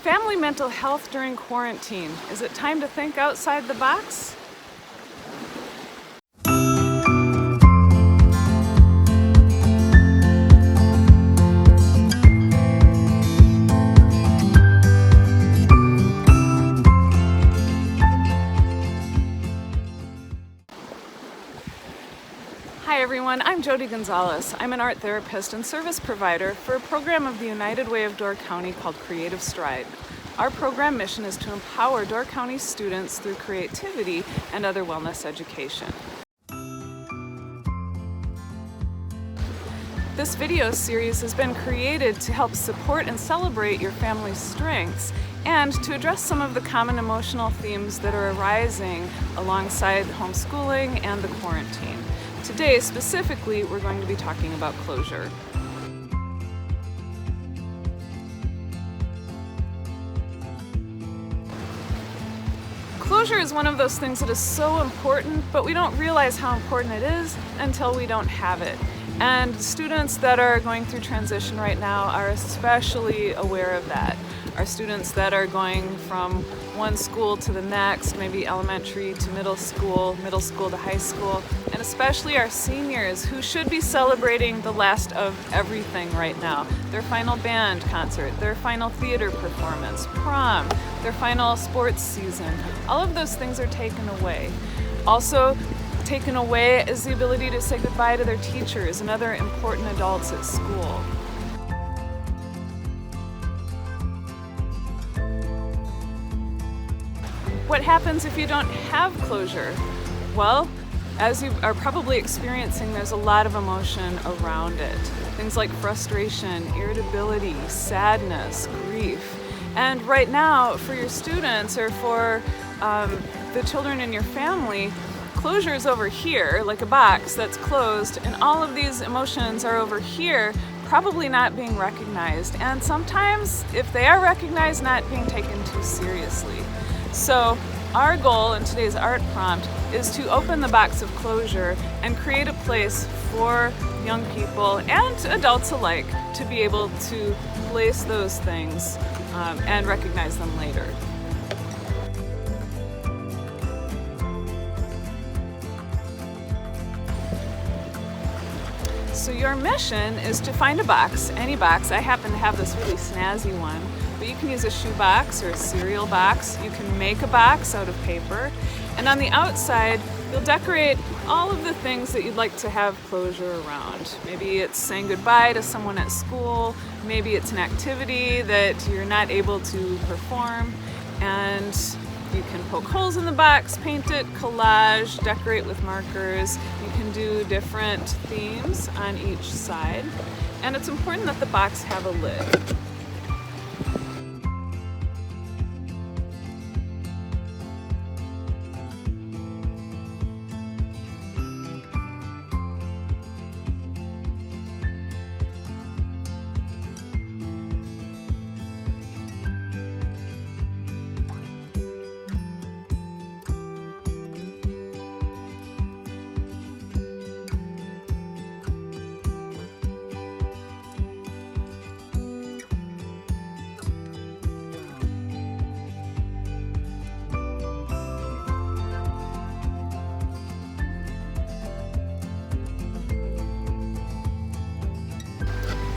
Family mental health during quarantine. Is it time to think outside the box? Hi everyone, I'm Jodi Gonzalez. I'm an art therapist and service provider for a program of the United Way of Door County called CreativeSTRIDE. Our program mission is to empower Door County students through creativity and other wellness education. This video series has been created to help support and celebrate your family's strengths and to address some of the common emotional themes that are arising alongside homeschooling and the quarantine. Today, specifically, we're going to be talking about closure. Closure is one of those things that is so important, but we don't realize how important it is until we don't have it. And students that are going through transition right now are especially aware of that. Our students that are going from one school to the next, maybe elementary to middle school to high school, and especially our seniors who should be celebrating the last of everything right now. Their final band concert, their final theater performance, prom, their final sports season. All of those things are taken away. Also taken away is the ability to say goodbye to their teachers and other important adults at school. What happens if you don't have closure? Well, as you are probably experiencing, there's a lot of emotion around it. Things like frustration, irritability, sadness, grief. And right now, for your students or for the children in your family, closure is over here, like a box that's closed, and all of these emotions are over here, probably not being recognized. And sometimes, if they are recognized, not being taken too seriously. So our goal in today's art prompt is to open the box of closure and create a place for young people and adults alike to be able to place those things and recognize them later. So your mission is to find a box, any box. I happen to have this really snazzy one, but you can use a shoe box or a cereal box. You can make a box out of paper. And on the outside, you'll decorate all of the things that you'd like to have closure around. Maybe it's saying goodbye to someone at school. Maybe it's an activity that you're not able to perform. And you can poke holes in the box, paint it, collage, decorate with markers. You can do different themes on each side. And it's important that the box have a lid.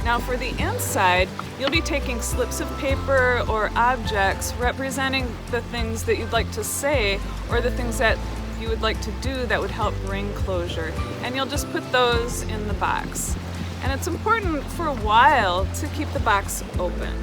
Now for the inside, you'll be taking slips of paper or objects representing the things that you'd like to say or the things that you would like to do that would help bring closure. And you'll just put those in the box. And it's important for a while to keep the box open.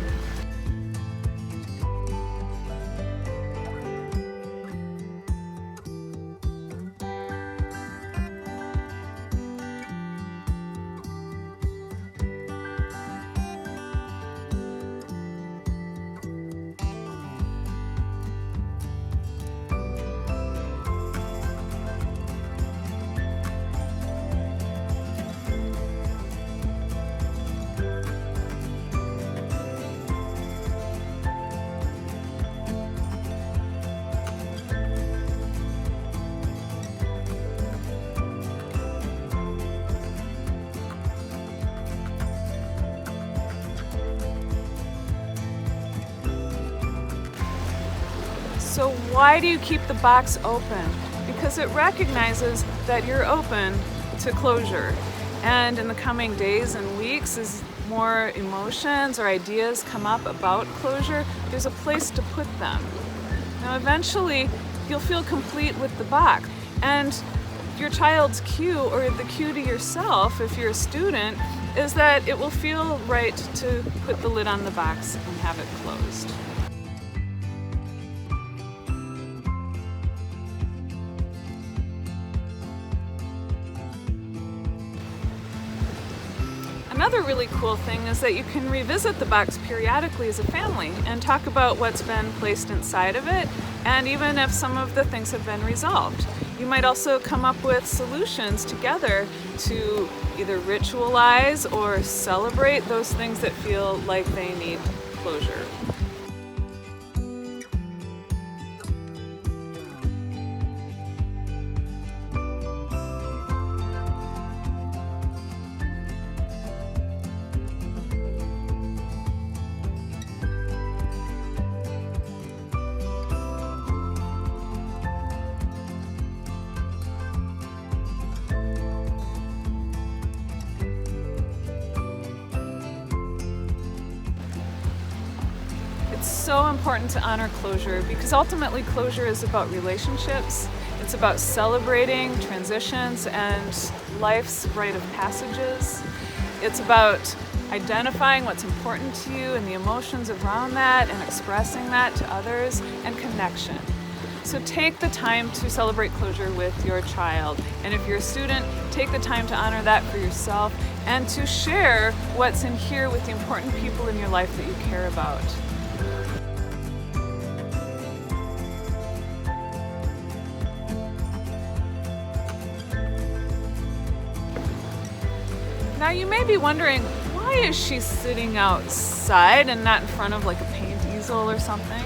So why do you keep the box open? Because it recognizes that you're open to closure. And in the coming days and weeks, as more emotions or ideas come up about closure, there's a place to put them. Now eventually, you'll feel complete with the box. And your child's cue, or the cue to yourself, if you're a student, is that it will feel right to put the lid on the box and have it closed. Another really cool thing is that you can revisit the box periodically as a family and talk about what's been placed inside of it, and even if some of the things have been resolved. You might also come up with solutions together to either ritualize or celebrate those things that feel like they need closure. It's so important to honor closure because ultimately closure is about relationships. It's about celebrating transitions and life's rite of passages. It's about identifying what's important to you and the emotions around that and expressing that to others, and connection. So take the time to celebrate closure with your child. And if you're a student, take the time to honor that for yourself and to share what's in here with the important people in your life that you care about. Now you may be wondering, why is she sitting outside and not in front of like a paint easel or something?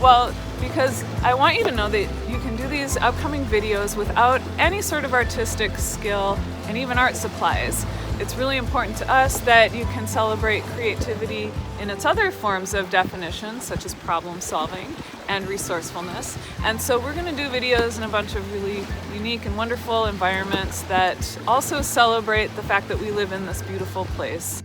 Well, because I want you to know that you can do these upcoming videos without any sort of artistic skill and even art supplies. It's really important to us that you can celebrate creativity in its other forms of definition, such as problem solving and resourcefulness. And so we're going to do videos in a bunch of really unique and wonderful environments that also celebrate the fact that we live in this beautiful place.